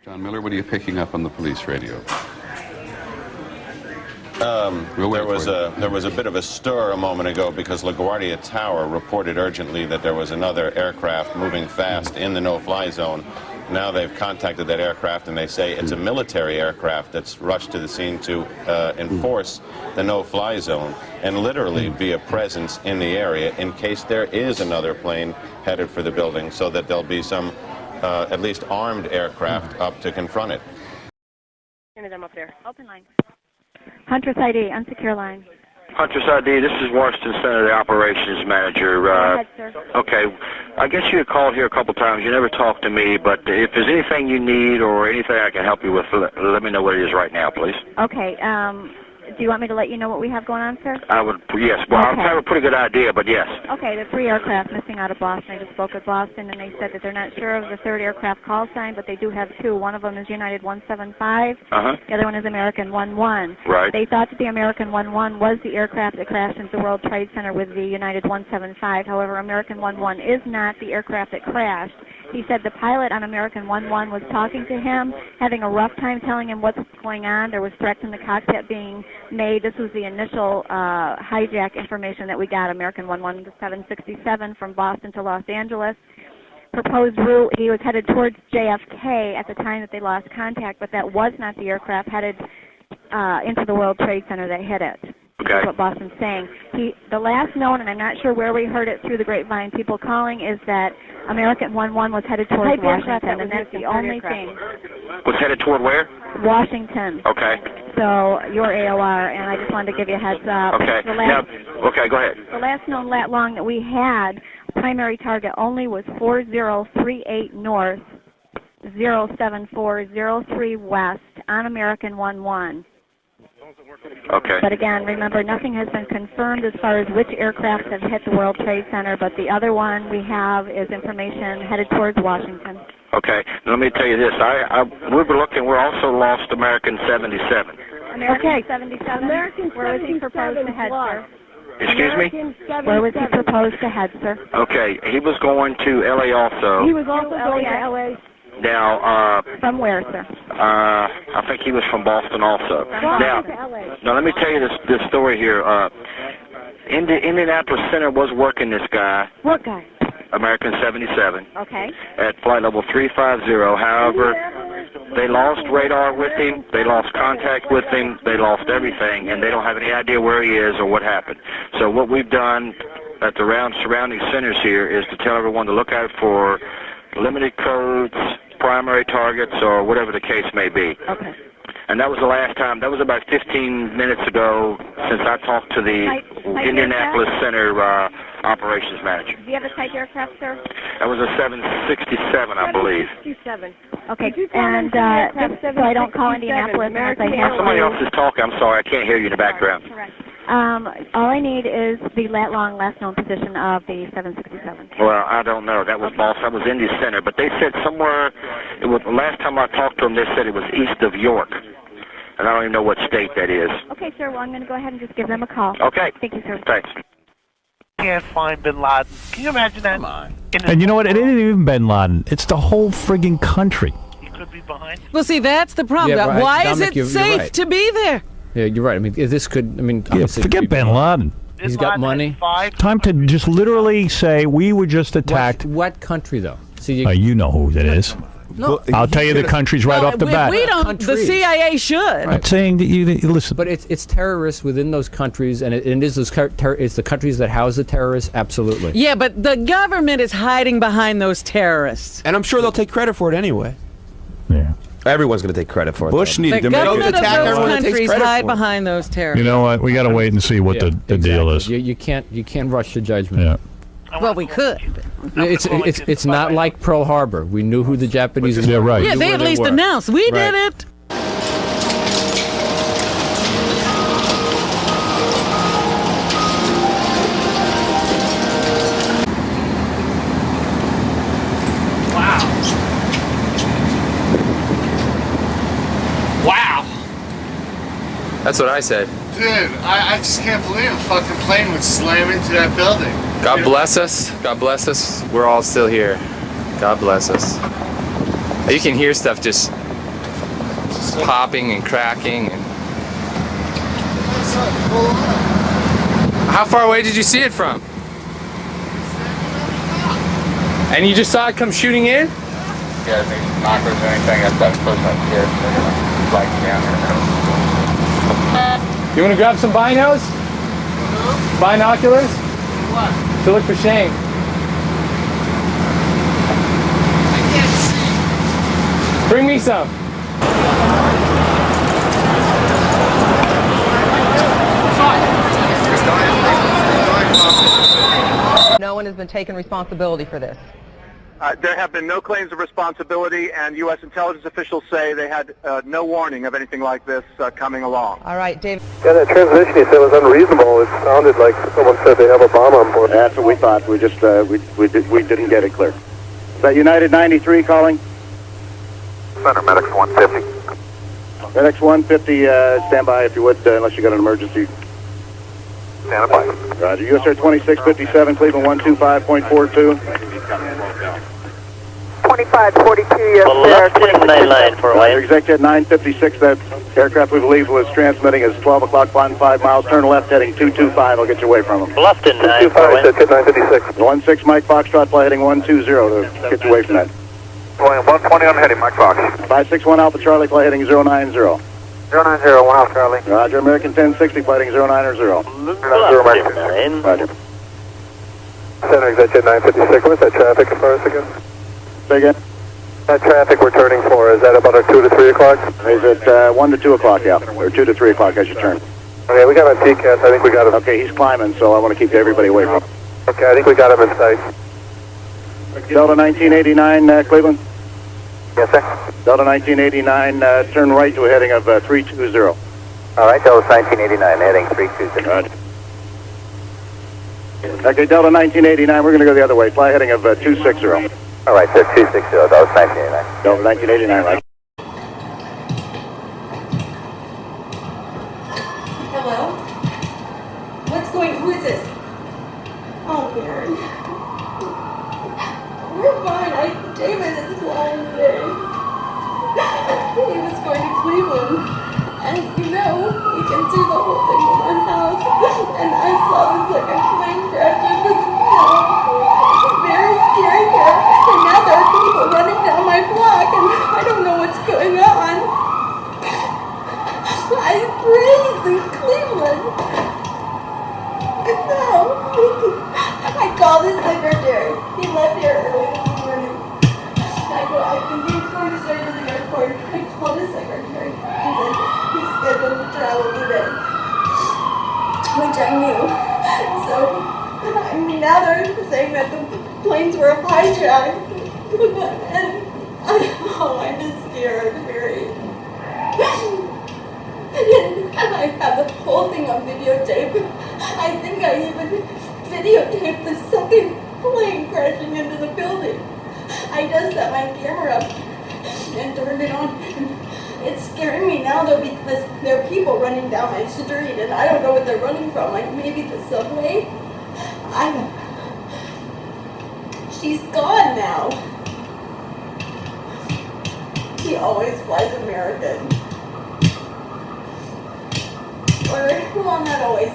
John Miller, what are you picking up on the police radio? There was a bit of a stir a moment ago because LaGuardia Tower reported urgently that there was another aircraft moving fast in the no-fly zone. Now they've contacted that aircraft and they say it's a military aircraft that's rushed to the scene to enforce the no-fly zone and literally be a presence in the area in case there is another plane headed for the building, so that there'll be some at least armed aircraft up to confront it. Any of them up there. Open line. Huntress ID, unsecure line. Huntress ID, this is Washington Center, the operations manager. Go ahead, sir. Okay, I guess you had called here a couple times. You never talked to me, but if there's anything you need or anything I can help you with, let me know what it is right now, please. Okay, do you want me to let you know what we have going on, sir? I would, yes. Well, Okay. I have a pretty good idea, but yes. Okay, the 3 aircraft missing out of Boston. I just spoke with Boston, and they said that they're not sure of the 3rd aircraft call sign, but they do have 2. One of them is United 175. Uh-huh. The other one is American 11. Right. They thought that the American 11 was the aircraft that crashed into the World Trade Center with the United 175. However, American 11 is not the aircraft that crashed. He said the pilot on American 11 was talking to him, having a rough time telling him what's going on. There was threats in the cockpit being made. This was the initial hijack information that we got. American 11 to 767 from Boston to Los Angeles. Proposed route, he was headed towards JFK at the time that they lost contact, but that was not the aircraft headed into the World Trade Center that hit it. Okay. That's what Boston's saying. The last known, and I'm not sure where we heard it through the grapevine, people calling, is that American 11 was headed towards Washington, and that's the only thing. Was headed toward where? Washington. Okay. So your AOR, and I just wanted to give you a heads up. Okay. Okay, go ahead. The last known lat long that we had, primary target only was 4038 north, 07403 west on American 11. Okay. But again, remember, nothing has been confirmed as far as which aircraft have hit the World Trade Center, but the other one we have is information headed towards Washington. Okay. Now, let me tell you this. We were looking. We also lost American 77. American 77? Where was he proposed to head, sir? Excuse me? Where was he proposed to head, sir? Okay. He was going to L.A. also. He was also going to L.A. Now, From where, sir? I think he was from Boston also. Now, let me tell you this story here. Indianapolis Center was working this guy. What guy? American 77. Okay. At flight level 350. However, they lost radar with him. They lost contact with him. They lost everything, and they don't have any idea where he is or what happened. So what we've done at the surrounding centers here is to tell everyone to look out for limited codes, primary targets, or whatever the case may be. Okay. And that was the last time. That was about 15 minutes ago since I talked to the Indianapolis Center operations manager. Do you have a type aircraft, sir? That was a 767, I believe. 767. Okay. And just so I don't call Indianapolis unless I have to. Somebody else is talking. I'm sorry. I can't hear you in the background. Correct. All I need is the lat-long, last-known position of the 767. Well, I don't know. That was Boston. That was Indy Center. But they said somewhere, the last time I talked to them, they said it was east of York. And I don't even know what state that is. Okay, sir. Well, I'm going to go ahead and just give them a call. Okay. Thank you, sir. Thanks. Can't find Bin Laden. Can you imagine that? Come on. And you know what? It isn't even Bin Laden. It's the whole friggin' country. He could be behind. Well, see, that's the problem. Yeah, right. Why Dominic, is it you're safe right. to be there? Yeah, you're right. I mean, this could. I mean, Yeah, obviously forget Bin Laden. He's got money. Time to just literally say we were just attacked. What country, though? See, You know who it is. No, I'll tell you the countries right off the bat. We don't. The CIA should. I'm saying that you listen. But it's terrorists within those countries, and it is those it's the countries that house the terrorists. Absolutely. Yeah, but the government is hiding behind those terrorists. And I'm sure they'll take credit for it anyway. Yeah. Everyone's going to take credit for it. Bush needed The to make government it of attack those everyone that takes countries credit hide for it. behind those terrorists. You know what? We got to wait and see what the deal is. You can't rush to judgment. Yeah. Well, we could. It's not like Pearl Harbor. We knew who the Japanese were. Yeah, right. Yeah, they at least announced we did it. Wow. That's what I said. Dude, I just can't believe a fucking plane would slam into that building. God bless us. God bless us. We're all still here. God bless us. You can hear stuff just popping and cracking. And how far away did you see it from? And you just saw it come shooting in? Yeah, any knockers or anything that's that close up here. They're gonna flag down here. You want to grab some binos? Binoculars? What? To look for Shane. I can't see. Bring me some. No one has been taking responsibility for this. There have been no claims of responsibility, and U.S. intelligence officials say they had no warning of anything like this coming along. All right, David. Yeah, that transmission he said was unreasonable. It sounded like someone said they have a bomb on board. That's what we thought. We just we didn't get it clear. Is that United 93 calling? Center, Medics 150. Medics 150, stand by if you would, unless you got an emergency. Stand by. Roger. US Air 2657, Cleveland 125.42. 2542, yes, sir. Executive 956, that aircraft we believe was transmitting is 12 o'clock, 5 miles, turn left heading 225. I'll get you away from them. Bluffton 925, Executive 956. 16 Mike Foxtrot, fly heading 120 to get you away from that. 120 on heading, Mike Fox. 561 Alpha Charlie, fly heading 090. 090, 1 Alpha Charlie. Roger, American 1060, flighting 090. 0 American. Roger. Center, Executive 956, what's that traffic as far as again? Say again? That traffic we're turning for, is that about our 2 to 3 o'clock? Is it 1 to 2 o'clock, yeah, or 2 to 3 o'clock as you turn. Okay, we got him on TCAS, I think we got him. Okay, he's climbing, so I want to keep everybody away from him. Okay, I think we got him in sight. Delta 1989, Cleveland? Yes, sir. Delta 1989, turn right to a heading of 320. All right, Delta 1989, heading 320. Roger. Okay, Delta 1989, we're going to go the other way. Fly heading of 260. All right, sir, 260, that was 1989. Delta 1989, right. Hello? What's going, who is this? Oh, Mary. We're fine. David is flying today. He was going to Cleveland. And you know, we can see the whole thing from our house. And I saw this like a plane crash into the snow. It's very scary here. And now there are people running down my block and I don't know what's going on. I praise in Cleveland. No. I called his secretary. He left here early this morning. I think he was going to start to the airport. I called his secretary. He said he's scheduled to travel today. Which I knew. So, I mean, now they're saying that the planes were hijacked. And I'm just scared, Mary. I have the whole thing on videotape. I think I even videotaped the second plane crashing into the building. I just set my camera up and turned it on. It's scaring me now though because there are people running down my street and I don't know what they're running from. Like maybe the subway. I don't. She's gone now. He always flies American. Or, well, not always,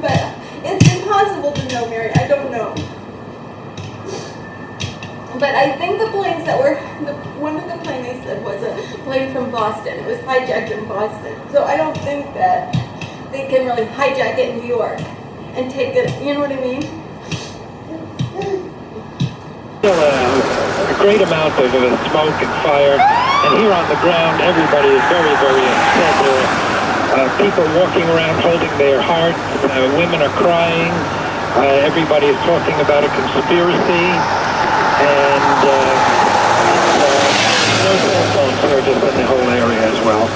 but it's impossible to know, Mary. I don't know. But I think the planes that were, one of the planes they said was a plane from Boston. It was hijacked in Boston. So I don't think that they can really hijack it in New York and take it, you know what I mean? A great amount of smoke and fire, and here on the ground, everybody is very, very upset. People walking around holding their hearts, women are crying, everybody is talking about a conspiracy, and no cell phone service in the whole area as well.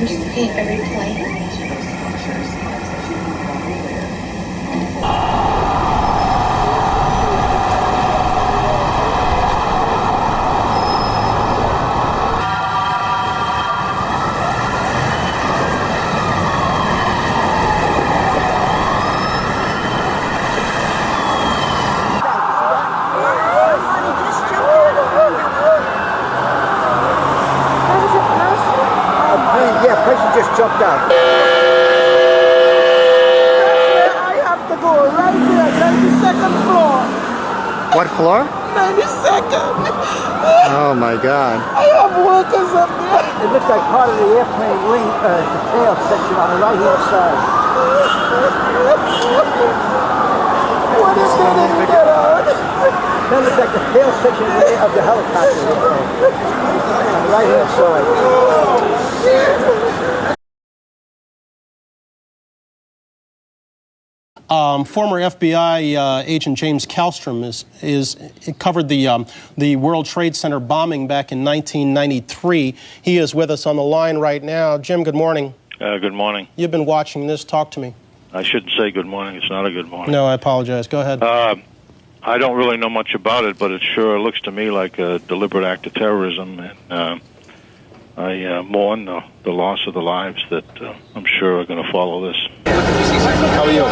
escape every plane. Jumped out. I have to go right there, 92nd floor. What floor? 92nd. Oh my God. I have workers up there. It looks like part of the airplane wing, the tail section on the right hand side. What if they didn't get out? That looks like the tail section of the helicopter on the right hand side. Former FBI agent James Kallstrom covered the World Trade Center bombing back in 1993. He is with us on the line right now. Jim, good morning. Good morning. You've been watching this. Talk to me. I shouldn't say good morning. It's not a good morning. No, I apologize. Go ahead. I don't really know much about it, but it sure looks to me like a deliberate act of terrorism, and I mourn the loss of the lives that I'm sure are going to follow this. How are you?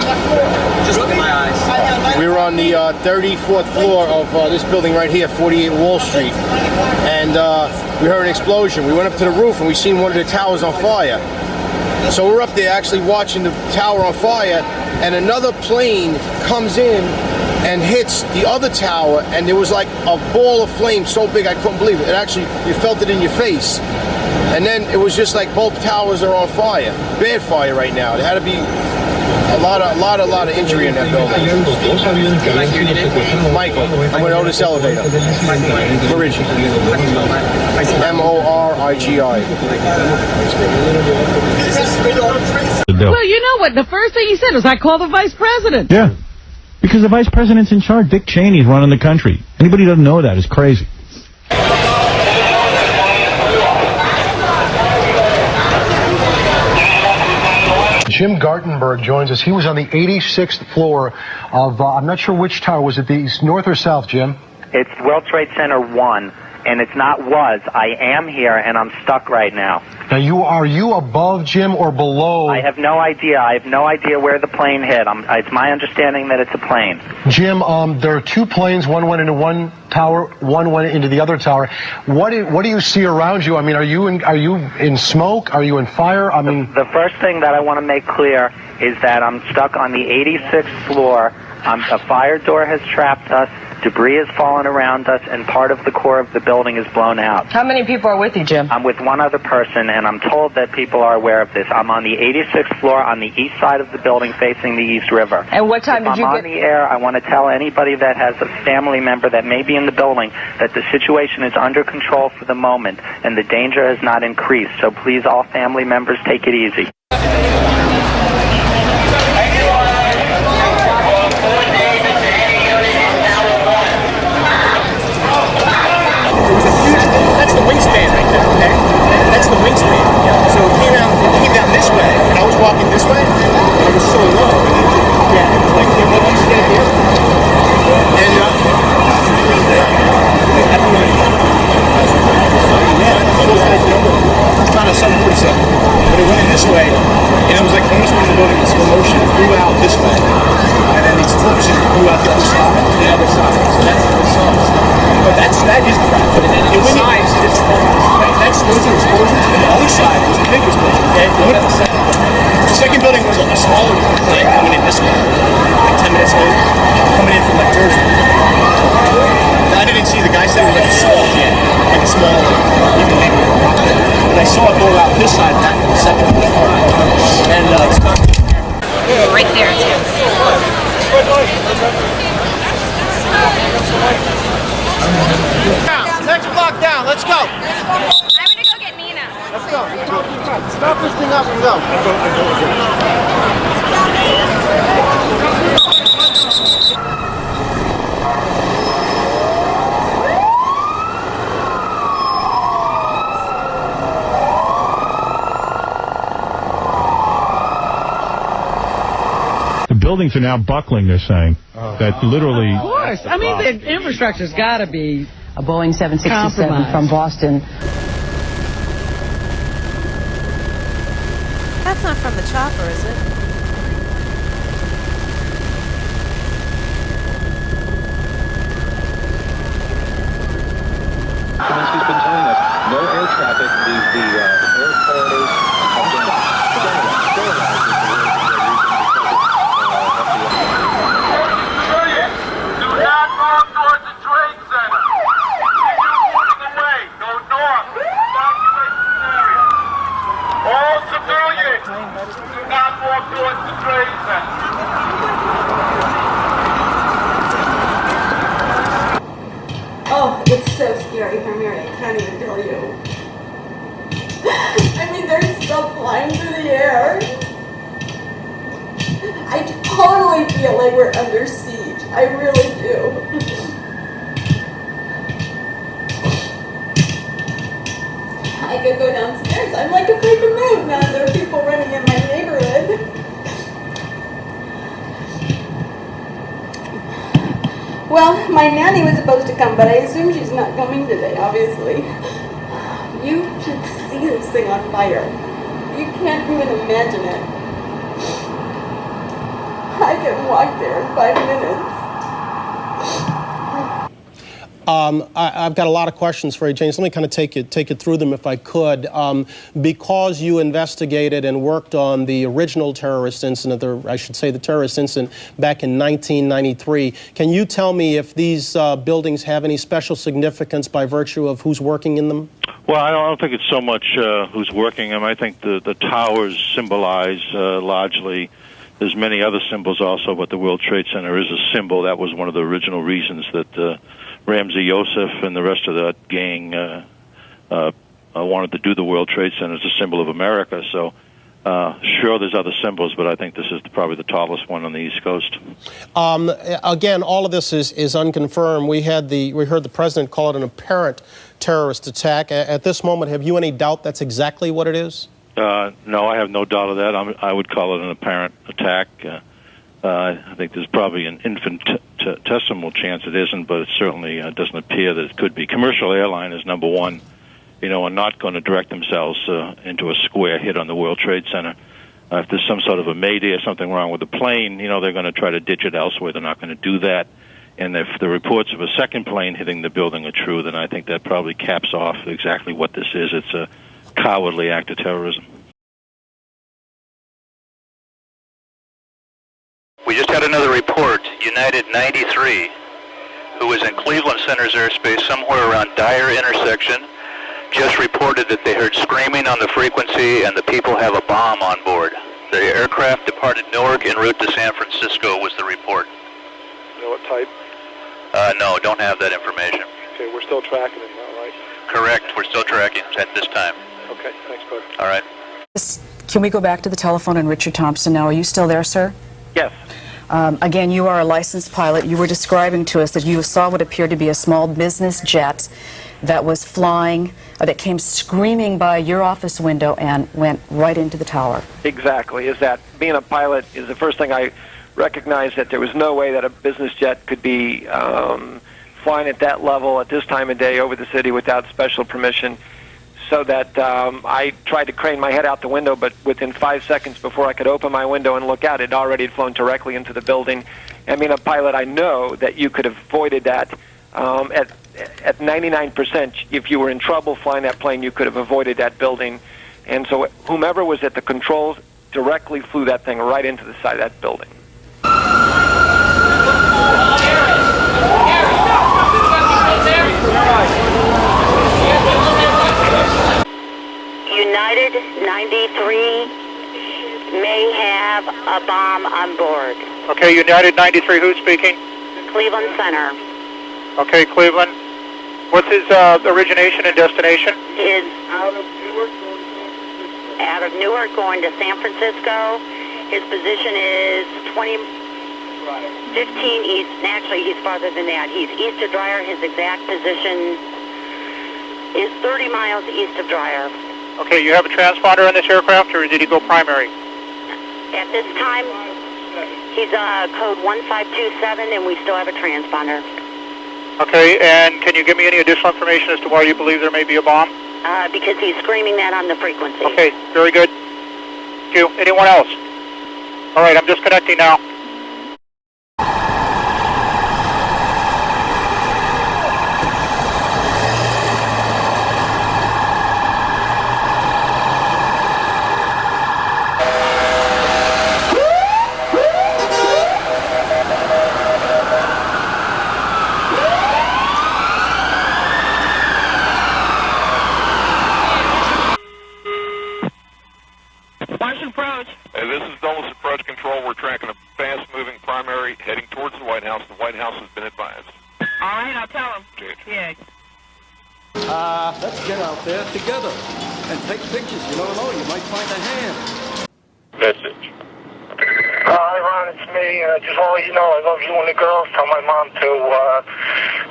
Just look at my eyes. We were on the 34th floor of this building right here, 48 Wall Street, and we heard an explosion. We went up to the roof and we seen one of the towers on fire. So we're up there actually watching the tower on fire, and another plane comes in and hits the other tower, and there was like a ball of flame so big I couldn't believe it. It actually, you felt it in your face. And then it was just like both towers are on fire. Bad fire right now. There had to be a lot of injury in that building. Michael, I'm going to Otis Elevator. Morigi. M-O-R-I-G-I. Well, you know what? The first thing he said was, I call the vice president. Yeah, because the vice president's in charge. Dick Cheney's running the country. Anybody who doesn't know that is crazy. Jim Gartenberg joins us. He was on the 86th floor of, I'm not sure which tower. Was it the north or south, Jim? It's World Trade Center 1, and it's not was. I am here, and I'm stuck right now. Now, are you above, Jim, or below? I have no idea. I have no idea where the plane hit. It's my understanding that it's a plane. Jim, there are two planes. One went into one tower, one went into the other tower. What do you see around you? I mean, are you in smoke? Are you in fire? I mean, the first thing that I want to make clear is that I'm stuck on the 86th floor. A fire door has trapped us. Debris has fallen around us, and part of the core of the building is blown out. How many people are with you, Jim? I'm with one other person, and I'm told that people are aware of this. I'm on the 86th floor on the east side of the building facing the East River. And what time did you get... I'm on the air. I want to tell anybody that has a family member that may be in the building that the situation is under control for the moment, and the danger has not increased. So please, all family members, take it easy. That's the wingspan right there, okay? That's the wingspan. So it came down this way, and I was walking this way, and it was so low. Yeah, like what you said here. And it's not a 747, but it went in this way, and it was like almost when the building in slow motion, it flew out this way, and then these explosions flew out the other side. So that's the sauce. But that is the fact. But it was size. Those are explosions. And the other side was a big explosion. Okay, what at the second building? The second building was a smaller plane coming in this way, like 10 minutes late, coming in from like Jersey. I didn't see the guy said it was like a small jet, like a small, even maybe a rocket. And I saw it go out this side, back to the second building. And right there, too. Next block down, let's go. I'm gonna go get Nina. Let's go. Stop this thing up and go. buildings are now buckling, they're saying. That literally... Of course. I mean, the infrastructure's got to be A Boeing 767 compromised. from Boston. That's not from the chopper, is it? As he's been telling us, no air traffic. The air corridors have been sterilized. Sterilized is the word that they're using because Do not move towards the trade center. Continue moving away. Go north. Evacuate this area. All civilians, do not walk towards the trade center. Oh, it's so scary from here, I can't even tell you. I mean, there's stuff flying through the air. I totally feel like we're under siege. I really do. I could go downstairs. I'm like afraid to move now. There are people running in my neighborhood. Well, my nanny was supposed to come, but I assume she's not coming today, obviously. You should see this thing on fire. You can't even imagine it. I can walk there in 5 minutes. I've got a lot of questions for you, James. Let me kind of take you through them if I could. Because you investigated and worked on the original terrorist incident, or I should say the terrorist incident back in 1993, can you tell me if these buildings have any special significance by virtue of who's working in them? Well, I don't think it's so much who's working them. I think the towers symbolize largely. There's many other symbols also, but the World Trade Center is a symbol. That was one of the original reasons that Ramzi Youssef and the rest of that gang wanted to do the World Trade Center as a symbol of America. So, sure, there's other symbols, but I think this is probably the tallest one on the East Coast. Again, all of this is unconfirmed. We heard the president call it an apparent terrorist attack. At this moment, have you any doubt that's exactly what it is? No, I have no doubt of that. I would call it an apparent attack. I think there's probably an infinitesimal chance it isn't, but it certainly doesn't appear that it could be. Commercial airline is number one, are not going to direct themselves into a square hit on the World Trade Center. If there's some sort of a mayday or something wrong with the plane, they're going to try to ditch it elsewhere. They're not going to do that. And if the reports of a second plane hitting the building are true, then I think that probably caps off exactly what this is. It's a cowardly act of terrorism. We just had another report. United 93, who was in Cleveland Center's airspace somewhere around Dyer intersection, just reported that they heard screaming on the frequency and the people have a bomb on board. The aircraft departed Newark en route to San Francisco was the report. You know what type? No, don't have that information. Okay, we're still tracking it now, right? Correct, we're still tracking at this time. Okay, thanks, bud. All right. Can we go back to the telephone and Richard Thompson now? Are you still there, sir? Yes. Again, you are a licensed pilot. You were describing to us that you saw what appeared to be a small business jet that was flying, that came screaming by your office window and went right into the tower. Exactly. Is that being a pilot is the first thing I recognized, that there was no way that a business jet could be flying at that level at this time of day over the city without special permission. So that I tried to crane my head out the window, but within 5 seconds before I could open my window and look out, it already had flown directly into the building. I mean, a pilot, I know that you could have avoided that at 99%. If you were in trouble flying that plane, you could have avoided that building. And so whomever was at the controls directly flew that thing right into the side of that building. United 93 may have a bomb on board. Okay, United 93, who's speaking? Cleveland Center. Okay, Cleveland. What's his origination and destination? Is out of Newark going to San Francisco. His position is 15 east. Actually, he's farther than that. He's east of Dyer. His exact position is 30 miles east of Dyer. Okay, you have a transponder on this aircraft, or did he go primary? At this time, He's code 1527, and we still have a transponder. Okay, and can you give me any additional information as to why you believe there may be a bomb? Because he's screaming that on the frequency. Okay, very good. Thank you. Anyone else? All right, I'm disconnecting now. Hey, this is Dulles Approach Control. We're tracking a fast-moving primary heading towards the White House. The White House has been advised. All right, I'll tell him. Yeah. Let's get out there together and take pictures. You don't know, you might find a hand. Message. Hi, Ron, it's me. Just want to let you know I love you and the girls. Tell my mom to,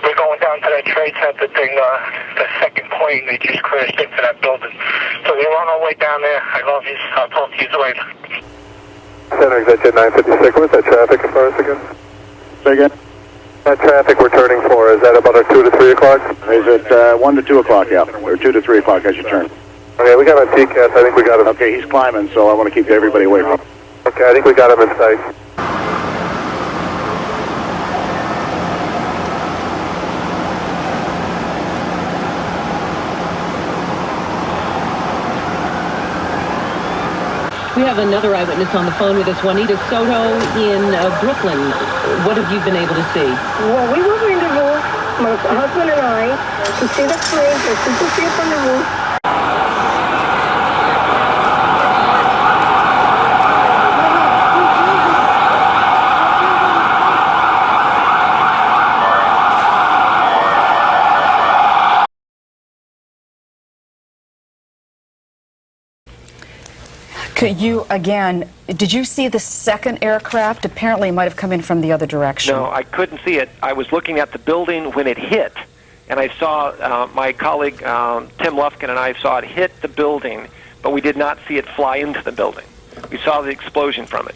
we're going down to that trade center thing, the second plane they just crashed into that building. So we're on our way down there. I love you. I'll talk to you later. Center exit 956, what's that traffic as far as again? Say again? That traffic we're turning for, is that about our 2 to 3 o'clock? Is it 1 to 2 o'clock, yeah, or 2 to 3 o'clock as you turn? Okay, we got a TCAS, I think we got him. Okay, he's climbing, so I want to keep everybody away from him. Okay, I think we got him in sight. We have another eyewitness on the phone with us, Juanita Soto in Brooklyn. What have you been able to see? Well, we were in the roof, my husband and I, to see the flames as you can see it from the roof. You, again, did you see the second aircraft? Apparently it might have come in from the other direction. No, I couldn't see it. I was looking at the building when it hit, and I saw my colleague Tim Lufkin and I saw it hit the building, but we did not see it fly into the building. We saw the explosion from it.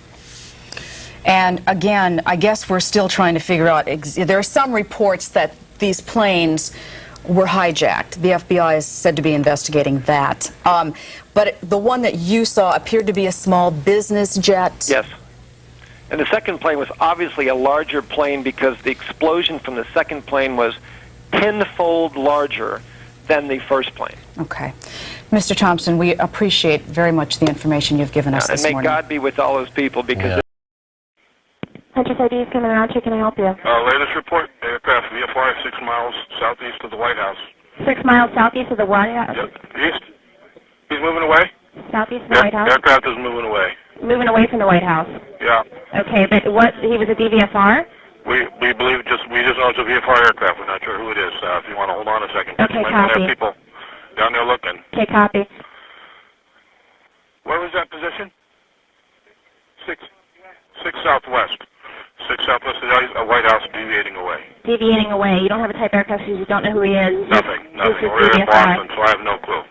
And again, I guess we're still trying to figure out, there are some reports that these planes were hijacked. The FBI is said to be investigating that. But the one that you saw appeared to be a small business jet. Yes. And the second plane was obviously a larger plane because the explosion from the second plane was tenfold larger than the first plane. Okay. Mr. Thompson, we appreciate very much the information you've given us this morning. morning. And may God be with all those people because... Huntress ID is coming around. Can I help you? Latest report, aircraft VFR 6 miles southeast of the White House. 6 miles southeast of the White House? Yep, east. He's moving away? Southeast of the White House? Aircraft is moving away. Moving away from the White House? Yeah. Okay, but what, he was a DVFR? We believe we just know it's a VFR aircraft. We're not sure who it is. If you want to hold on a second. Okay, you might copy. have people down there looking. Okay, copy. Where was that position? 6 southwest. 6 southwest of the White House, deviating away. Deviating away. You don't have a type aircraft because you don't know who he is. Nothing. We're in Boston, so I have no clue.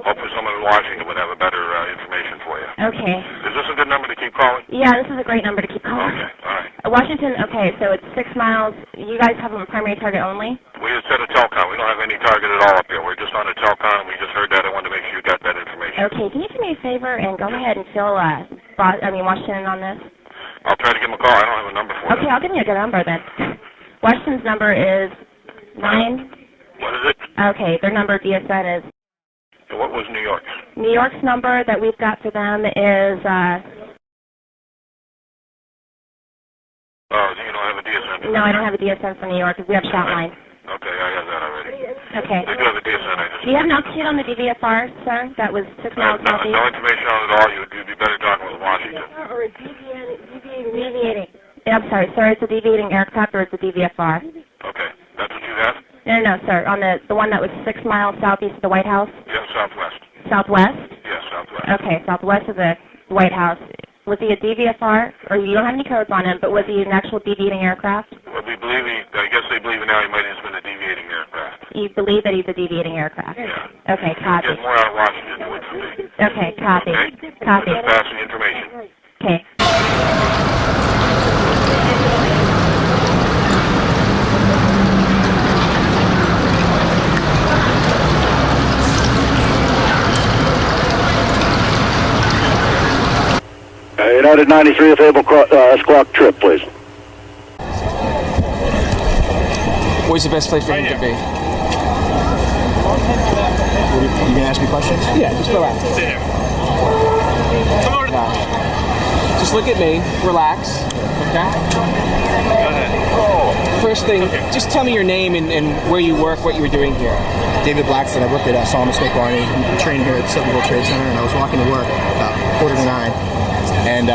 Hopefully someone in Washington would have a better information for you. Okay. Is this a good number to keep calling? Yeah, this is a great number to keep calling. Okay, all right. Washington, okay, so it's 6 miles. You guys have a primary target only? We just set a telcon. We don't have any target at all up here. We're just on a telcon. We just heard that. I wanted to make sure you got that information. Okay, can you do me a favor and go ahead and fill Washington on this? I'll try to give him a call. I don't have a number for Okay, I'll give you a good number then. Washington's number is 9. What is it? Okay, their number DSN is... And what was New York's? New York's number that we've got for them is... Oh, you don't have a DSN? No, I don't have a DSN for New York because we have Shoutline. Okay, I have that already. Okay. They do have a DSN. Do you have an altitude on the DVFR, sir? That was 6 miles southeast? No information on it at all. You'd be better talking with Washington. Or a deviating. I'm sorry, sir. It's a deviating aircraft or it's a DVFR? Okay. That's what you have? No, sir. On the one that was 6 miles southeast of the White House? Yeah, southwest. Southwest? Yes, southwest. Okay, southwest of the White House. Was he a DVFR? Or you don't have any codes on him, but was he an actual deviating aircraft? Well, I guess they believe now he might have been a deviating aircraft. You believe that he's a deviating aircraft? Yeah. Okay, copy. Get more out of Washington than would from me. Okay, copy. Okay? Copy. Just passing the information. Okay. United 93 available squawk trip, please. Where's the best place for him to be? You gonna ask me questions? Yeah, just relax. Stay there. Come over. Just look at me. Relax. Okay? Go ahead. First thing, just tell me your name and where you work, what you were doing here. David Blackstone. I work at Solomon Smith Barney. I'm trained here at the World Trade Center, and I was walking to work about 8:45, and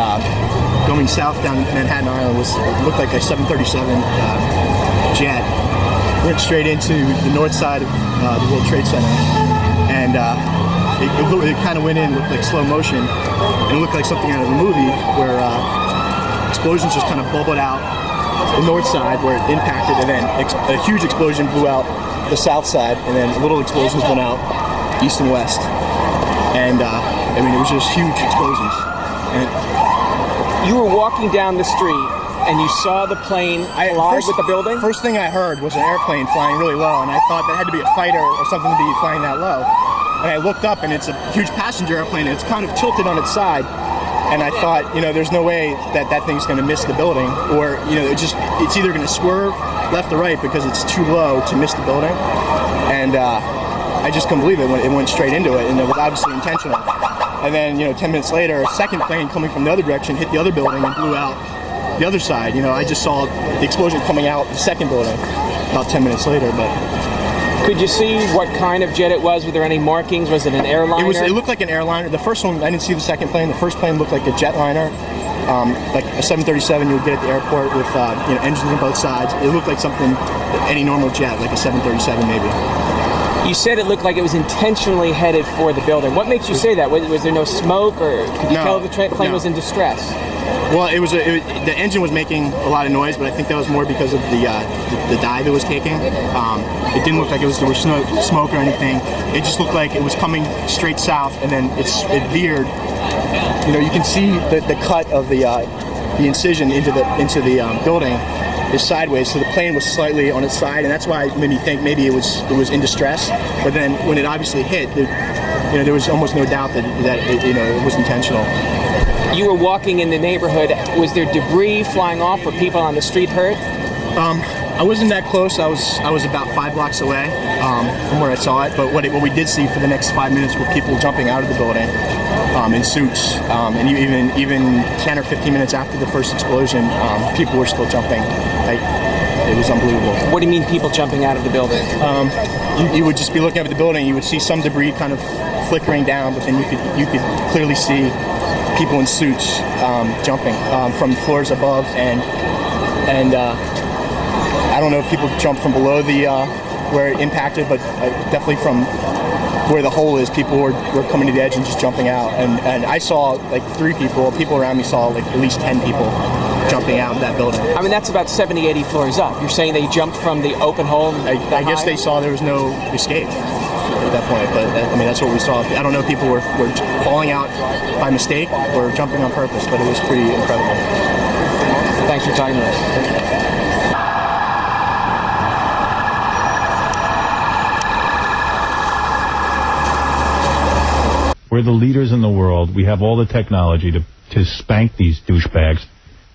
going south down Manhattan Island looked like a 737 jet. Went straight into the north side of the World Trade Center, and it kind of went in, looked like slow motion, and it looked like something out of a movie where explosions just kind of bubbled out the north side where it impacted, and then a huge explosion blew out the south side, and then little explosions went out east and west, and I mean, it was just huge explosions. And you were walking down the street and you saw the plane collide with the building? First thing I heard was an airplane flying really low, and I thought that had to be a fighter or something to be flying that low. And I looked up, and it's a huge passenger airplane, and it's kind of tilted on its side. And I thought, there's no way that thing's going to miss the building, or it's either going to swerve left or right because it's too low to miss the building. And I just couldn't believe it. It went straight into it, and it was obviously intentional. And then 10 minutes later, a second plane coming from the other direction hit the other building and blew out the other side. I just saw the explosion coming out the second building about 10 minutes later. But could you see what kind of jet it was? Were there any markings? Was it an airliner? It looked like an airliner. The first one, I didn't see the second plane. The first plane looked like a jetliner, like a 737 you would get at the airport with engines on both sides. It looked like something, any normal jet, like a 737 maybe. You said it looked like it was intentionally headed for the building. What makes you say that? Was there no smoke, or could you tell the plane was in distress? Well, the engine was making a lot of noise, but I think that was more because of the dive it was taking. It didn't look like there was smoke or anything. It just looked like it was coming straight south, and then it veered. You can see the cut of the incision into the building is sideways, so the plane was slightly on its side, and that's why it made me think maybe it was in distress. But then when it obviously hit, there was almost no doubt that it was intentional. You were walking in the neighborhood. Was there debris flying off? Were people on the street hurt? I wasn't that close. I was about 5 blocks away from where I saw it. But what we did see for the next 5 minutes were people jumping out of the building in suits, and even 10 or 15 minutes after the first explosion, people were still jumping. It was unbelievable. What do you mean, people jumping out of the building? You would just be looking at the building. You would see some debris kind of flickering down, but then you could clearly see people in suits jumping from floors above, and I don't know if people jumped from below where it impacted, but definitely from where the hole is, people were coming to the edge and just jumping out. And I saw like 3 people. People around me saw like at least 10 people jumping out of that building. I mean, that's about 70, 80 floors up. You're saying they jumped from the open hole? I guess they saw there was no escape at that point, but that's what we saw. I don't know if people were falling out by mistake or jumping on purpose, but it was pretty incredible. Thanks for talking to us. We're the leaders in the world. We have all the technology to spank these douchebags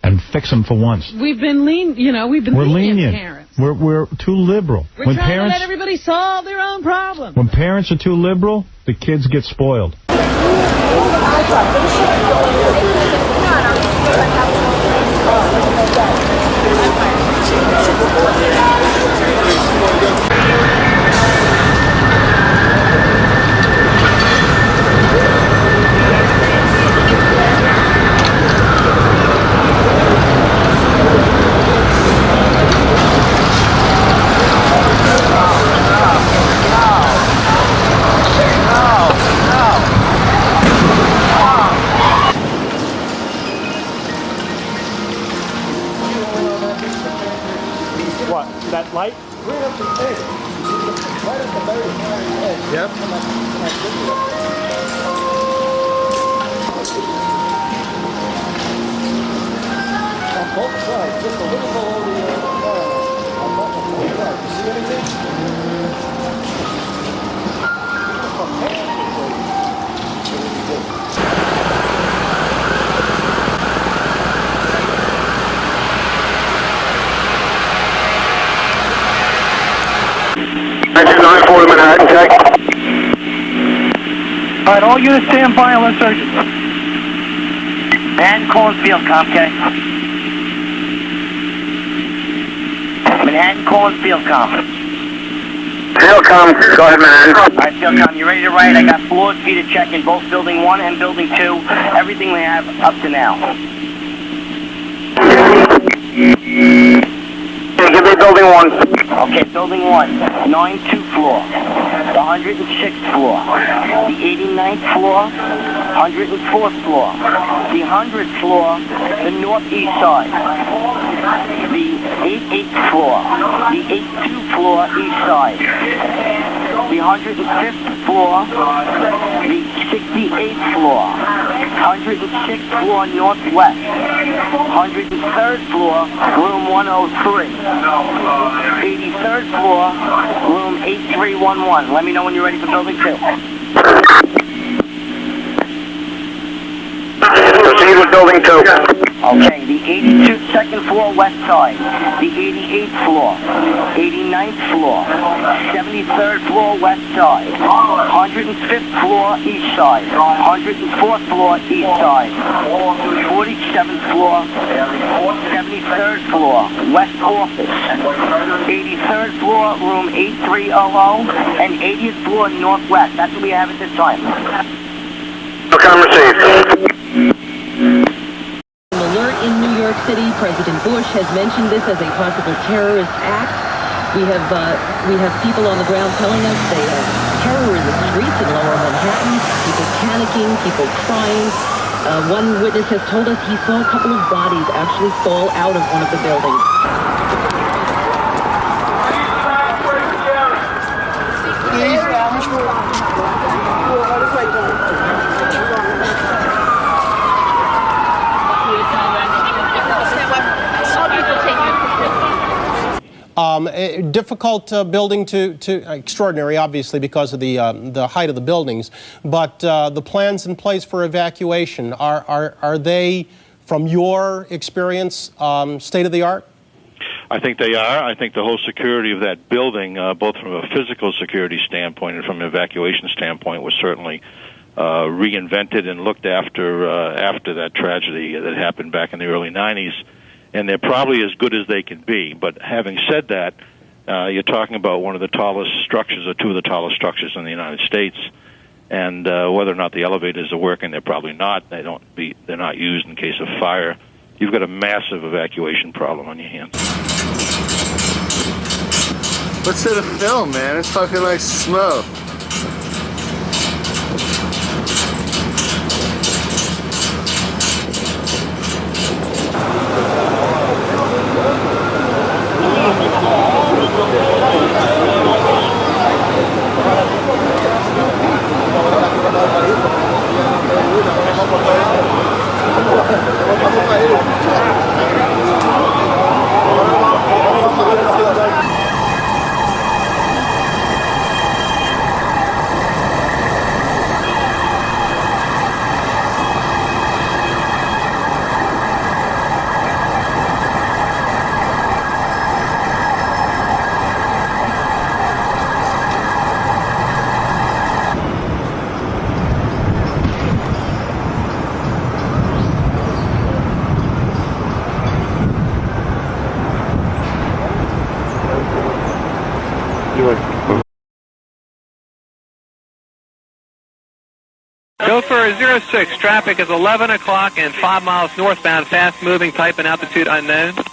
and fix them for once. We've been We're lenient. Parents. We're too liberal. We're trying to let everybody solve their own problems. When parents are too liberal, the kids get spoiled. What? That light? Right up the edge. Right up the very edge. Yep. On both sides, just a little below the on both sides. You see anything? All right, all units stand by and let's search. Manhattan calling field com, okay? Manhattan calling field com. Field com, go ahead, man. All right, field com, you ready to write? I got floors for you to check in both building 1 and building 2. Everything we have up to now. Give me building 1. Okay, building 1, 92 floor, the 106th floor, the 89th floor, 104th floor, the 100th floor, the northeast side, the 88th floor, the 82nd floor east side, the 105th floor, the 68th floor, 106th floor northwest, 103rd floor, room 103. 83rd floor, room 8311. Let me know when you're ready for building 2. Proceed with building 2. Okay, the 82nd floor west side, the 88th floor, 89th floor, 73rd floor west side, 105th floor east side, 104th floor east side, 47th floor, 73rd floor west office, 83rd floor room 8300, and 80th floor northwest. That's what we have at this time. Come received. Alert in New York City. President Bush has mentioned this as a possible terrorist act. We have people on the ground telling us they have terror in the streets in Lower Manhattan. People panicking, people crying. One witness has told us he saw a couple of bodies actually fall out of one of the buildings. Difficult building to extraordinary, obviously, because of the height of the buildings. But the plans in place for evacuation, are they, from your experience, state of the art? I think they are. I think the whole security of that building, both from a physical security standpoint and from an evacuation standpoint, was certainly reinvented and looked after that tragedy that happened back in the early 90s. And they're probably as good as they can be. But having said that, you're talking about one of the tallest structures, or two of the tallest structures in the United States. And whether or not the elevators are working, they're probably not. They're not used in case of fire. You've got a massive evacuation problem on your hands. What's in a film, man? It's fucking like smoke. Gopher 06, traffic is 11 o'clock and 5 miles northbound, fast moving, type and altitude unknown. All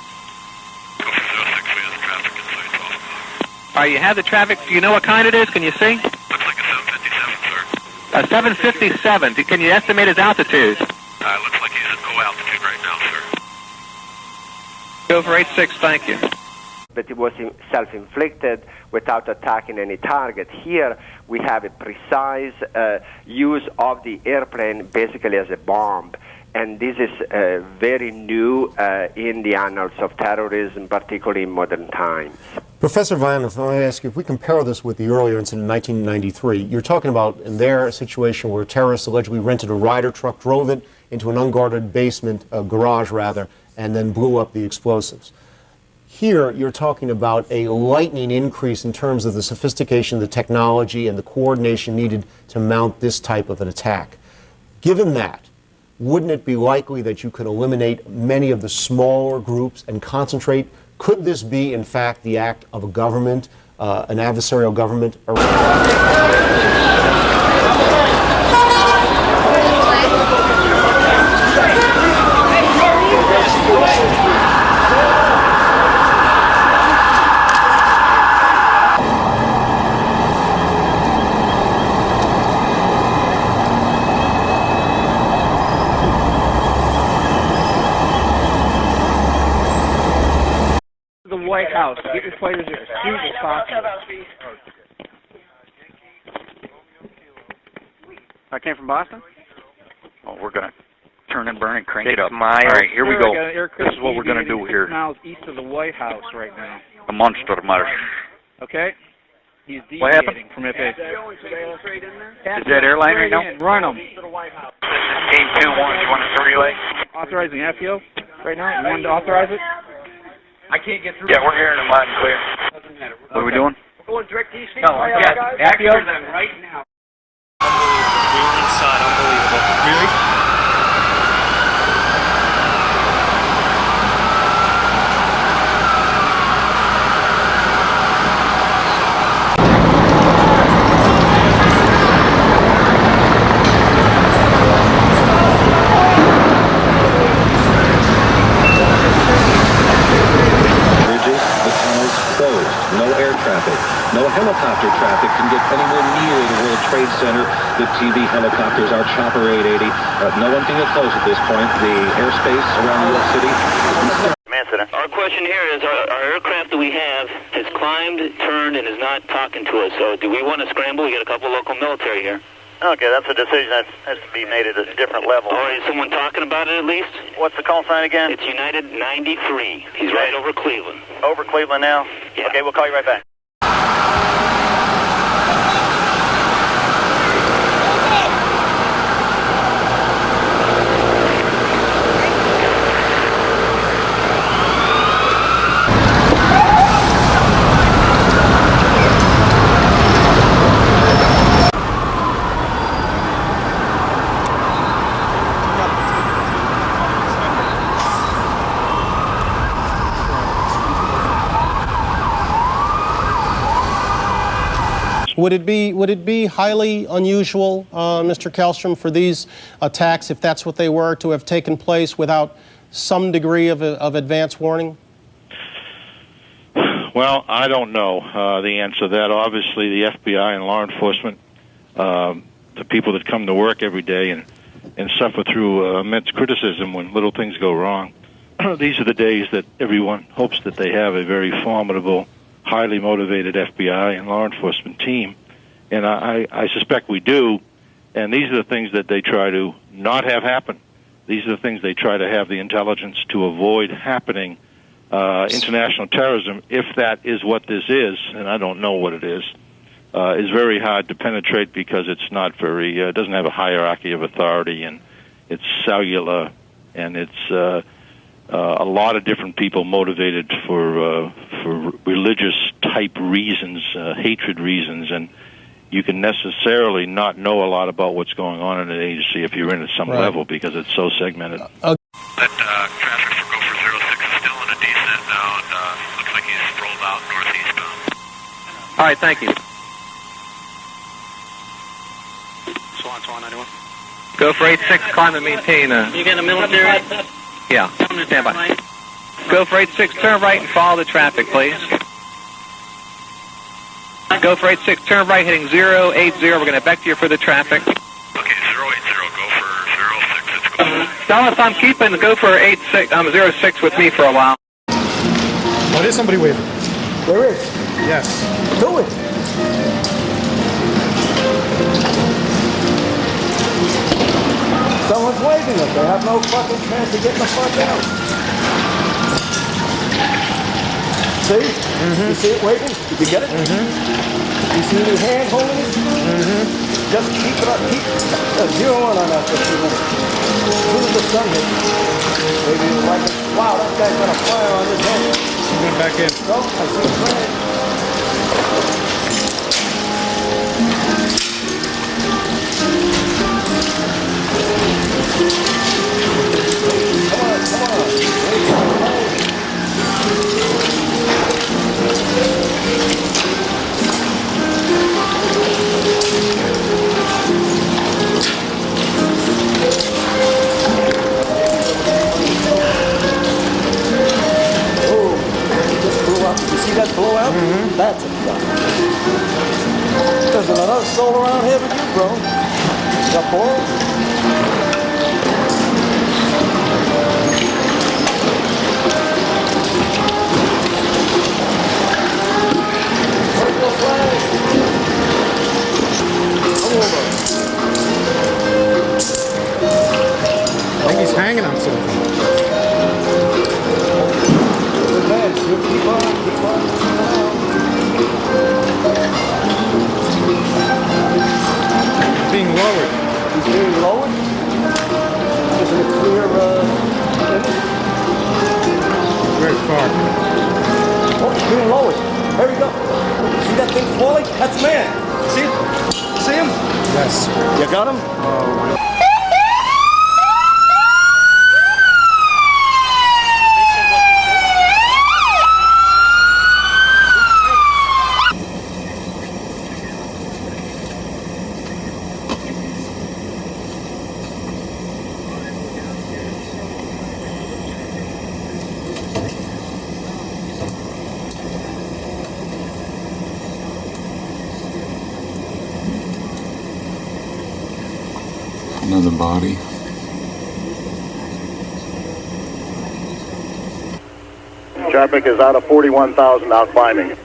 right, you have the traffic. Do you know what kind it is? Can you see? Looks like a 757, sir. A 757. Can you estimate his altitude? Looks like he's at low altitude right now, sir. Gopher 86, thank you. But it was self-inflicted without attacking any target. Here we have a precise use of the airplane basically as a bomb. And this is very new in the annals of terrorism, particularly in modern times. Professor Vian, if I ask you, if we compare this with the earlier incident in 1993, you're talking about in there a situation where terrorists allegedly rented a Ryder truck, drove it into an unguarded basement, garage rather, and then blew up the explosives. Here, you're talking about a lightning increase in terms of the sophistication, the technology, and the coordination needed to mount this type of an attack. Given that, wouldn't it be likely that you could eliminate many of the smaller groups and concentrate? Could this be, in fact, the act of a government, an adversarial government? The White House. Get your players as huge as possible. I came from Boston. Oh, we're gonna turn and burn and crank it up. All right, here we go. This is what we're gonna do 6 here. miles east of the White House right now. The Monster March. Okay. He's What happened? deviating from FA. Is that airline right now? Run him. Team 2-1, you want to relay? Authorizing FBO right now. You wanted to authorize it? I can't get through. Yeah, we're hearing them loud and clear. What are we doing? Going direct DC. No, yeah, FBO right now. We were inside, unbelievable. Really? No air traffic, no helicopter traffic can get anywhere near the World Trade Center. The TV helicopters, our Chopper 880, no one can get close at this point. The airspace around New York City. Our question here is, our aircraft that we have has climbed, turned, and is not talking to us. So do we want to scramble? We got a couple of local military here. Okay, that's a decision that has to be made at a different level. All right, is someone talking about it at least? What's the call sign again? It's United 93. He's right over Cleveland. Over Cleveland now? Yeah. Okay, we'll call you right back. Would it be highly unusual, Mr. Kallstrom, for these attacks, if that's what they were, to have taken place without some degree of advance warning? Well, I don't know the answer to that. Obviously, the FBI and law enforcement, the people that come to work every day and suffer through immense criticism when little things go wrong, these are the days that everyone hopes that they have a very formidable, highly motivated FBI and law enforcement team, and I suspect we do, and these are the things that they try to not have happen. These are the things they try to have the intelligence to avoid happening. International terrorism, if that is what this is, and I don't know what it is very hard to penetrate because it's not very, it doesn't have a hierarchy of authority, and it's cellular, and it's a lot of different people motivated for religious type reasons, hatred reasons, and you can necessarily not know a lot about what's going on in an agency if you're in at some level because it's so segmented. That traffic for Gopher 06 is still in a descent now, and looks like he's rolled out northeastbound. All right, thank you. Swan 91. Gopher 86, climb and maintain. You got a military? Yeah, stand by. Gopher 86, turn right and follow the traffic, please. Gopher 86, turn right, heading 080. We're going to vector you for the traffic. Okay, 080, Gopher 06, it's go. Dallas, I'm keeping Gopher 06 with me for a while. Oh, there's somebody waving. There is. Yes. Do it. Someone's waving us. They have no fucking chance of getting the fuck out. See? You see it waving? Did you get it? You see any hand holding it? Just keep it up. Keep 0-1 on that for a few minutes. As soon as the sun hits, maybe you'll like it. Wow, that guy's got a fire on his head. He went back in. No, I see Fred. See that blowout? Mm-hmm. That's a gun. There's another soul around here with you, bro. Got balls? I think he's hanging on something. Keep on. Being lowered. He's being lowered? Is it a clear image? Very far. Oh, he's being lowered. There we go. See that thing falling? That's man. See it? See him? Yes. You got him? Oh, another body. Traffic is out of 41,000 out climbing.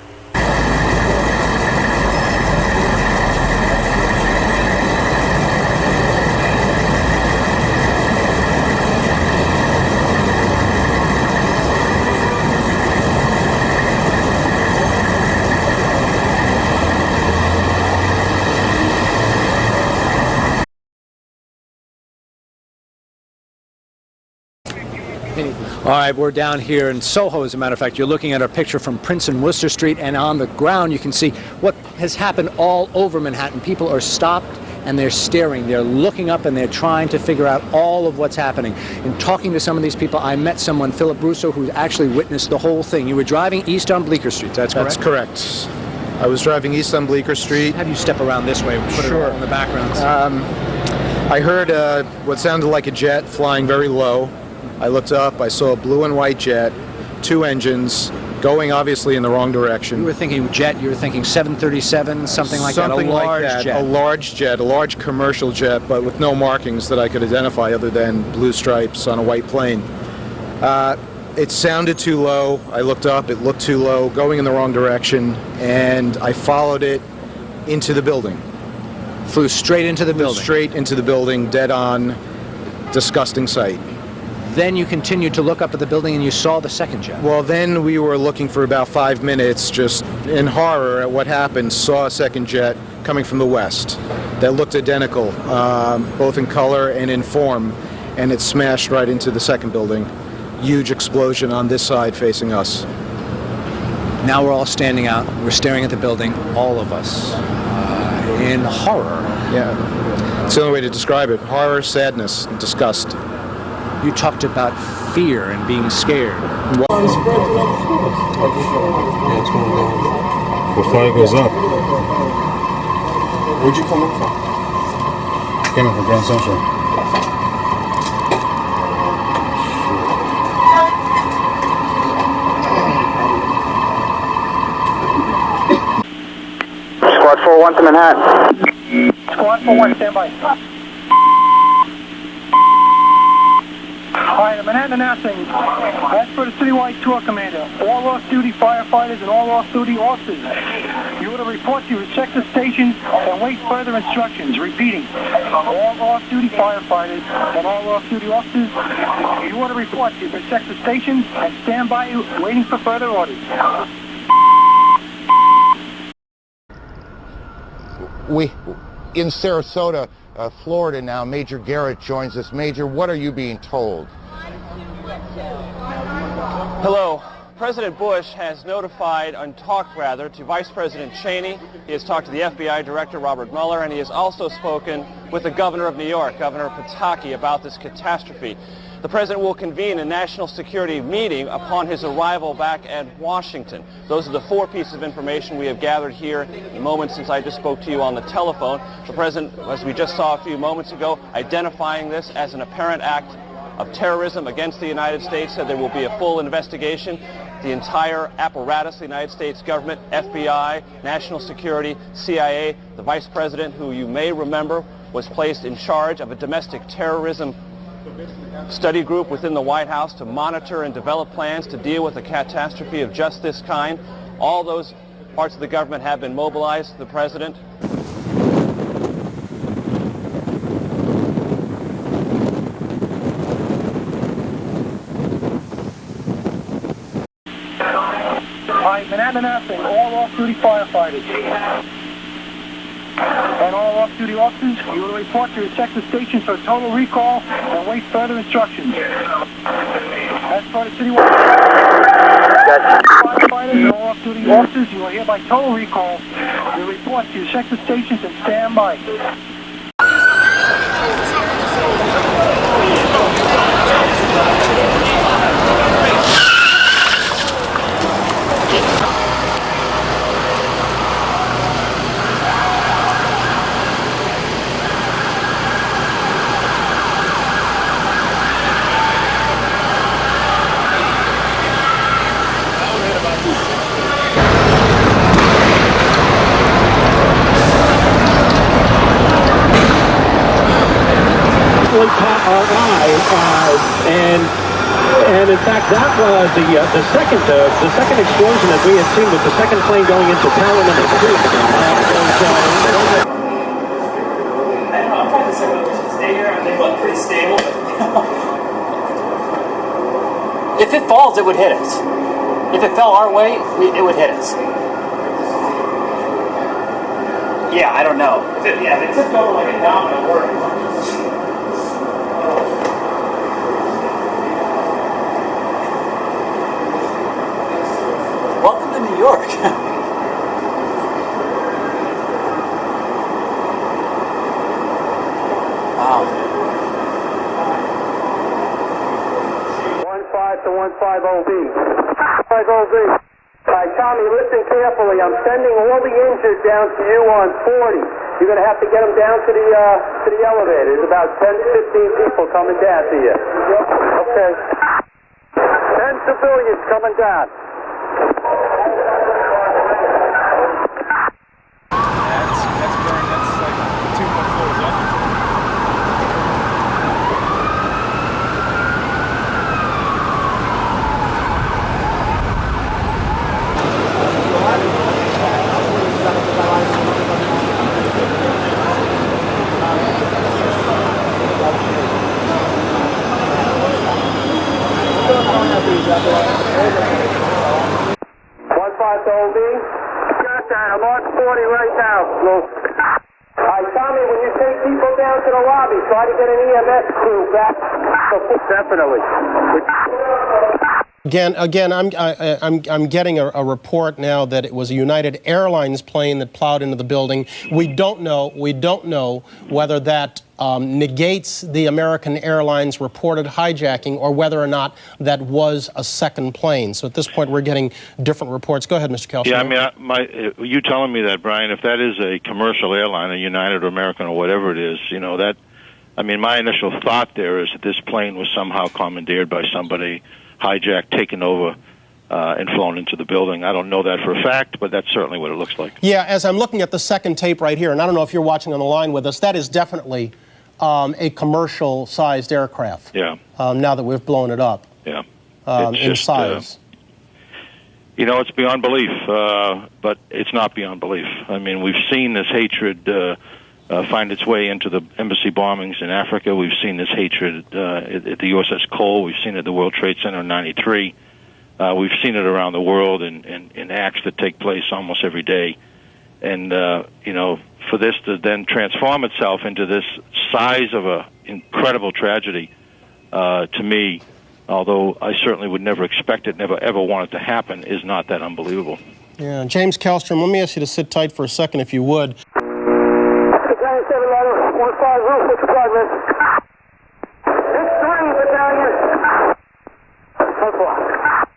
All right, we're down here in Soho, as a matter of fact. You're looking at a picture from Prince and Worcester Street, and on the ground you can see what has happened all over Manhattan. People are stopped and they're staring, they're looking up, and they're trying to figure out all of what's happening. In talking to some of these people, I met someone, Philip Russo, who actually witnessed the whole thing. You were driving east on Bleecker Street, that's correct? That's correct. I was driving east on Bleecker Street. Have you step around this way? Put Sure. it all in the background. I heard what sounded like a jet flying very low. I looked up, I saw a blue and white jet, 2 engines, going obviously in the wrong direction. You were thinking jet, you were thinking 737, something like that, a large jet. A large jet, a large commercial jet, but with no markings that I could identify other than blue stripes on a white plane. It sounded too low. I looked up, it looked too low, going in the wrong direction, and I followed it into the building. Flew straight into the building? Straight into the building, dead on, disgusting sight. Then you continued to look up at the building and you saw the second jet. Well, then we were looking for about 5 minutes, just in horror at what happened, saw a second jet coming from the west that looked identical, both in color and in form, and it smashed right into the second building. Huge explosion on this side facing us. Now we're all standing out, we're staring at the building, all of us, in horror. Yeah, it's the only way to describe it. Horror, sadness, and disgust. You talked about fear and being scared. The flag goes up. Where'd you come in from? Came in from Grand Central. Squad 4-1 to Manhattan. Squad 4-1, stand by. All right, Manhattan announcing, as for the citywide tour commander, all off-duty firefighters and all off-duty officers, you are to report to your respective stations and wait further instructions. Repeating, all off-duty firefighters and all off-duty officers, you are to report to your respective stations and stand by waiting for further orders. We, in Sarasota, Florida now, Major Garrett joins us. Major, what are you being told? Hello. President Bush has notified, and talked rather, to Vice President Cheney. He has talked to the FBI Director, Robert Mueller, and he has also spoken with the Governor of New York, Governor Pataki, about this catastrophe. The President will convene a national security meeting upon his arrival back at Washington. Those are the 4 pieces of information we have gathered here in the moments since I just spoke to you on the telephone. The President, as we just saw a few moments ago, identifying this as an apparent act of terrorism against the United States, said there will be a full investigation. The entire apparatus, the United States government, FBI, national security, CIA, the Vice President, who you may remember was placed in charge of a domestic terrorism study group within the White House to monitor and develop plans to deal with a catastrophe of just this kind. All those parts of the government have been mobilized. The President. Manhattan Avenue, all off-duty firefighters and all off-duty officers, you will report to your sector stations for total recall and wait further instructions. As for the citywide firefighters and all off-duty officers, you will hereby total recall. You report to your sector stations and stand by. Caught our eye, and in fact that was the second explosion that we had seen with the second plane going into tower number 2. I don't know, I'm trying to decide whether we should stay here. They look pretty stable. If it falls, it would hit us. If it fell our way, it would hit us. Yeah, I don't know. Yeah, they tipped over like a domino work. Welcome to New York. Wow. 15 to 150B. 50B. Alright, Tommy, listen carefully. I'm sending all the injured down to you on 40. You're going to have to get them down to the elevator. There's about 10 to 15 people coming down to you. Okay. 10 civilians coming down. I'm on 40 right now. Alright, Tommy, when you take people down to the lobby, try to get an EMS crew back. Definitely. Again, I'm getting a report now that it was a United Airlines plane that plowed into the building. We don't know whether that negates the American Airlines reported hijacking or whether or not that was a second plane. So at this point, we're getting different reports. Go ahead, Mr. Kelso. Yeah, I mean, you telling me that, Brian, if that is a commercial airline, a United or American or whatever it is, you know, that, I mean, my initial thought there is that this plane was somehow commandeered by somebody, hijacked, taken over, and flown into the building. I don't know that for a fact, but that's certainly what it looks like. Yeah, as I'm looking at the second tape right here, and I don't know if you're watching on the line with us, that is definitely a commercial-sized aircraft. Yeah. Now that we've blown it up. Yeah. In size. You know, it's beyond belief, but it's not beyond belief. I mean, we've seen this hatred find its way into the embassy bombings in Africa. We've seen this hatred at the USS Cole. We've seen it at the World Trade Center in '93. We've seen it around the world in acts that take place almost every day. And, you know, for this to then transform itself into this size of an incredible tragedy, to me, although I certainly would never expect it, never ever want it to happen, is not that unbelievable. Yeah, James Kallstrom, let me ask you to sit tight for a second, if you would. Battalion 7 ladder, 1-5 roof, what's your progress? 6-3, battalion. 10-4.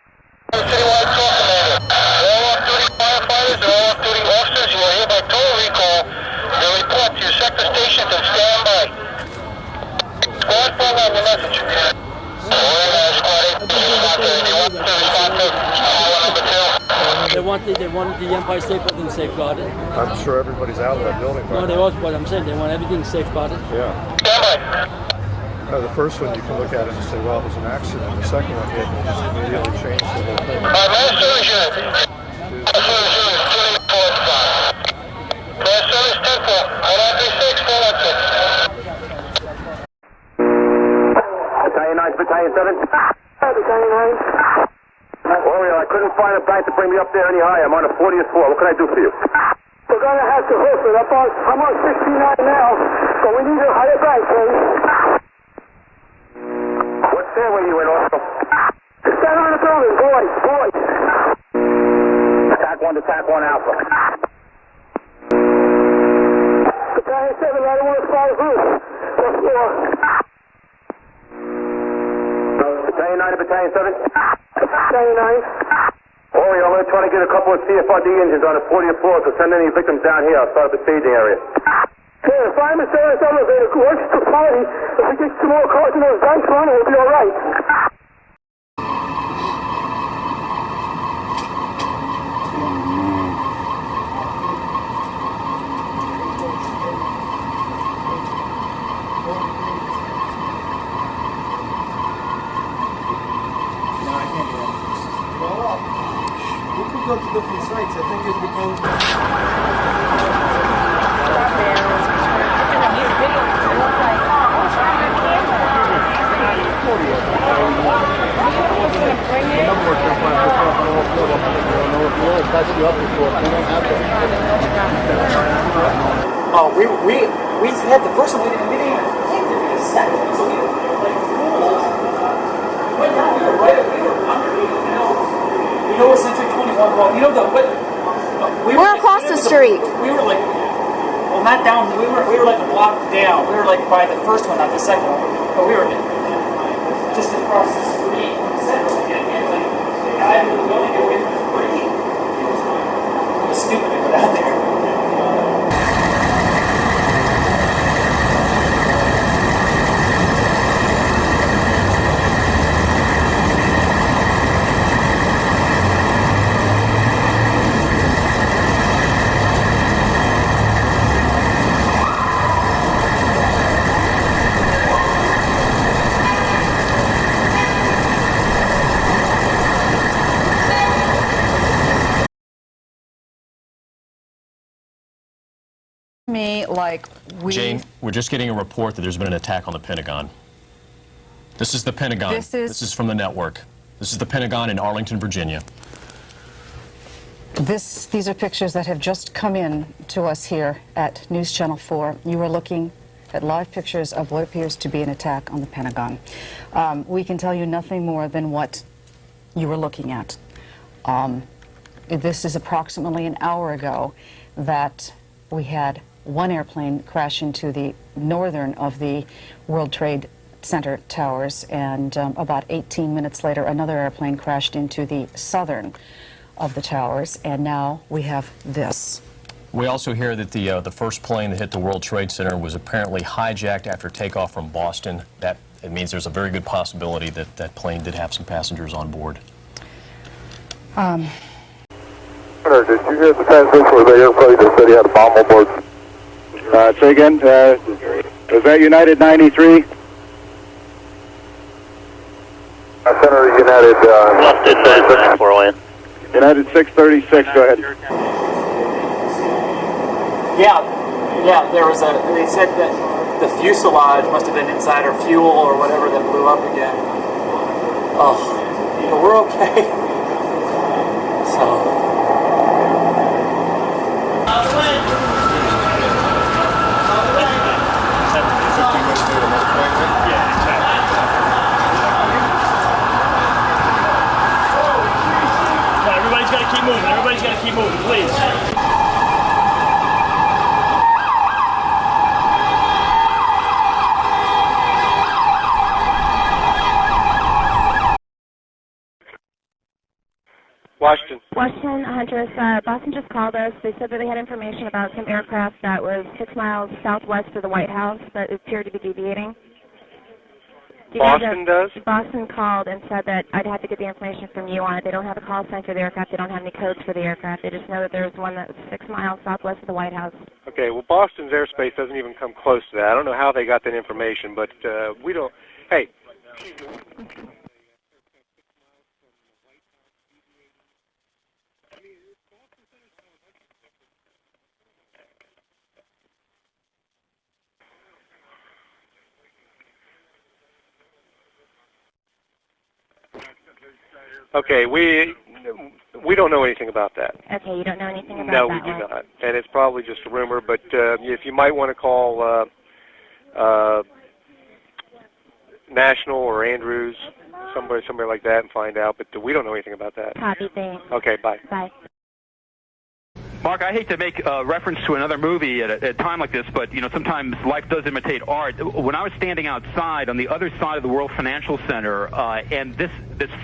Citywide call, Commander. All off-duty firefighters and all off-duty officers, you are hereby total recall. Your report to your sector stations and stand by. Squad 4 on your message. Squad 8, do you want to respond to call number 2? They want the Empire State Building safeguarded. I'm sure everybody's out of that building. No, they also, but I'm saying they want everything safeguarded. Yeah. The first one you can look at it and say, well, it was an accident. The second one, you can just immediately change the whole thing. Battalion 9, Battalion 7. Battalion 9. Oriole, I couldn't find a bank to bring me up there any higher. I'm on the 40th floor. What can I do for you? We're going to have to hook it. I'm on 69 now, so we need a higher bank, please. What stairway you in, Oriole? Stand on the building, boys. Attack 1 to attack 1 Alpha. Battalion 7, ladder 1-5 roof. First floor. Battalion 9 to Battalion 7. Battalion 9. Oriole, I'm going to try to get a couple of CFRD engines on the 40th floor, so send any victims down here outside the staging area. Yeah, fireman said this elevator works for party. If we get some more cars in those banks running, we'll be all right. Go to different sites. I think it's because Oh, we had the first one. We didn't even think there'd be a second. So we were like fools. We went down. We were underneath. You know what Century 21? Well, you know we were across the street. We were like, well, not down. We were like a block down. We were like by the first one, not the second one. But we were just across the street. The guy who was going to get away from the street. It was stupid to go down there. Me, like Jane, we're just getting a report that there's been an attack on the Pentagon. This is the Pentagon. This is from the network. This is the Pentagon in Arlington, Virginia. These are pictures that have just come in to us here at News Channel 4. You are looking at live pictures of what appears to be an attack on the Pentagon. We can tell you nothing more than what you were looking at. This is approximately an hour ago that we had one airplane crash into the northern of the World Trade Center towers, and about 18 minutes later another airplane crashed into the southern of the towers, and now we have this. We also hear that the first plane that hit the World Trade Center was apparently hijacked after takeoff from Boston. It means there's a very good possibility that that plane did have some passengers on board. Did you hear the transmission where the airplane that said he had a bomb on board? Say again, is that United 93? Center United, Left at 401. United 636, go ahead. Yeah, there was they said that the fuselage must have been insider fuel or whatever that blew up again. Oh, but we're okay. So. Washington. Washington, Huntress, Boston just called us. They said that they had information about some aircraft that was 6 miles southwest of the White House that appeared to be deviating. Boston does? Boston called and said that I'd have to get the information from you on it. They don't have a call sign for the aircraft. They don't have any codes for the aircraft. They just know that there's one that was 6 miles southwest of the White House. Okay, well, Boston's airspace doesn't even come close to that. I don't know how they got that information, but we don't... Hey. Okay, we don't know anything about that. Okay, you don't know anything about that? No, that we do one? not. And it's probably just a rumor, but if you might want to call National or Andrews, somebody like that, and find out, but we don't know anything about that. Copy, thanks. Okay, bye. Bye. Mark, I hate to make reference to another movie at a time like this, but you know sometimes life does imitate art. When I was standing outside on the other side of the World Financial Center, and this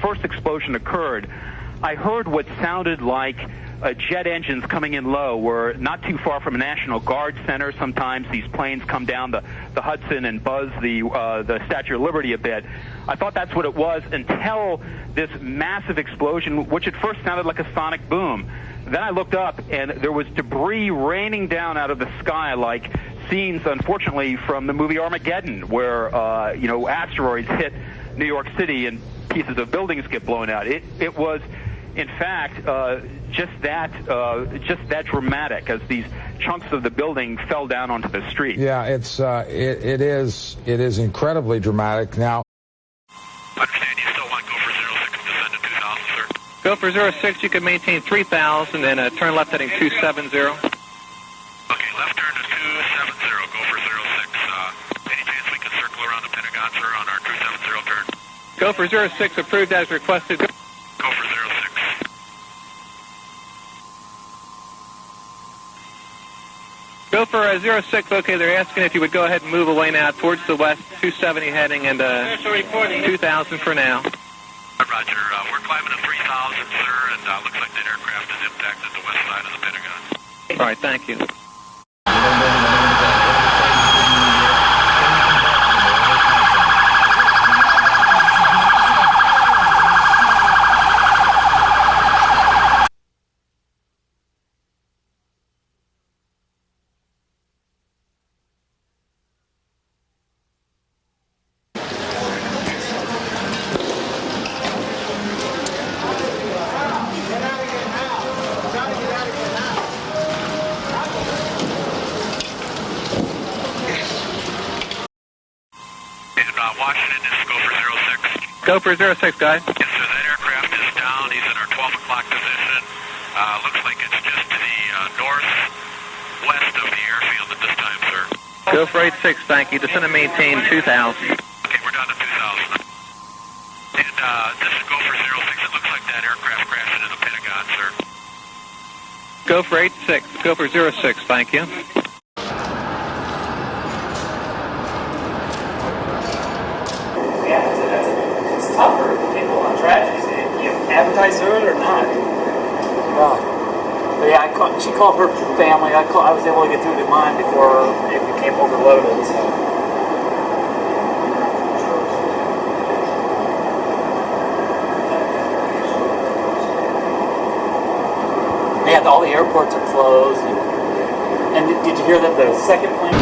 first explosion occurred, I heard what sounded like jet engines coming in low. We're not too far from a National Guard center. Sometimes these planes come down the Hudson and buzz the Statue of Liberty a bit. I thought that's what it was until this massive explosion, which at first sounded like a sonic boom. Then I looked up, and there was debris raining down out of the sky like scenes, unfortunately, from the movie Armageddon, where, asteroids hit New York City and pieces of buildings get blown out. It was, in fact, just that dramatic as these chunks of the building fell down onto the street. Yeah, it is incredibly dramatic. Now, Understand, you still want Gopher 06 to descend to 2000, sir? Gopher 06, you can maintain 3,000 and turn left heading 270. Okay, left turn to 270, Gopher 06. Any chance we can circle around the Pentagon, sir, on our 270 turn? Gopher 06 approved as requested. Gopher 06. Gopher 06, okay, they're asking if you would go ahead and move away now towards the west, 270 heading, and 2,000 for now. Roger, we're climbing to 3,000, sir, and looks like that aircraft is impacted the west side of the Pentagon. All right, thank you. Washington, this is Gopher 06. Gopher 06, guys. Yes, sir, that aircraft is down. He's in our 12 o'clock position. Looks like it's just to the northwest of the airfield at this time, sir. Gopher 86, thank you. Descend and maintain 2,000. Okay, we're down to 2,000. And this is Gopher 06. It looks like that aircraft crashed into the Pentagon, sir. Gopher 86, Gopher 06, thank you. It's tough for people on tragedies. You advertise it or not? But yeah, she called her family. I was able to get through to mine before it became overloaded. So. Yeah, all the airports are closed. And did you hear that the second plane?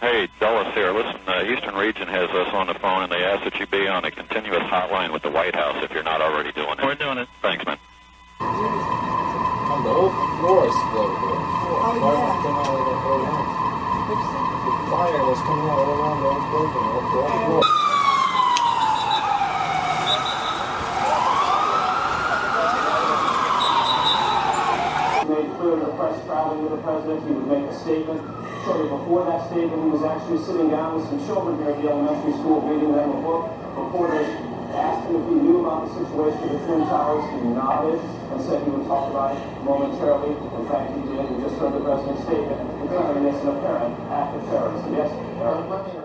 Hey, Dulles here. Listen, Eastern Region has us on the phone, and they ask that you be on a continuous hotline with the White House if you're not already doing it. We're doing it. Thanks, man. The whole floor exploded. Fire was coming out all around the old building, all the floor. Made clear to the press traveling with the president, he would make a statement. Shortly before that statement, he was actually sitting down with some children here at the elementary school, reading them a book. Reporters asked him if he knew about the situation with the Twin Towers. He nodded and said he would talk about it momentarily. In fact, he did. We just heard the president's statement declaring this an apparent act of terrorism. Yes, Eric?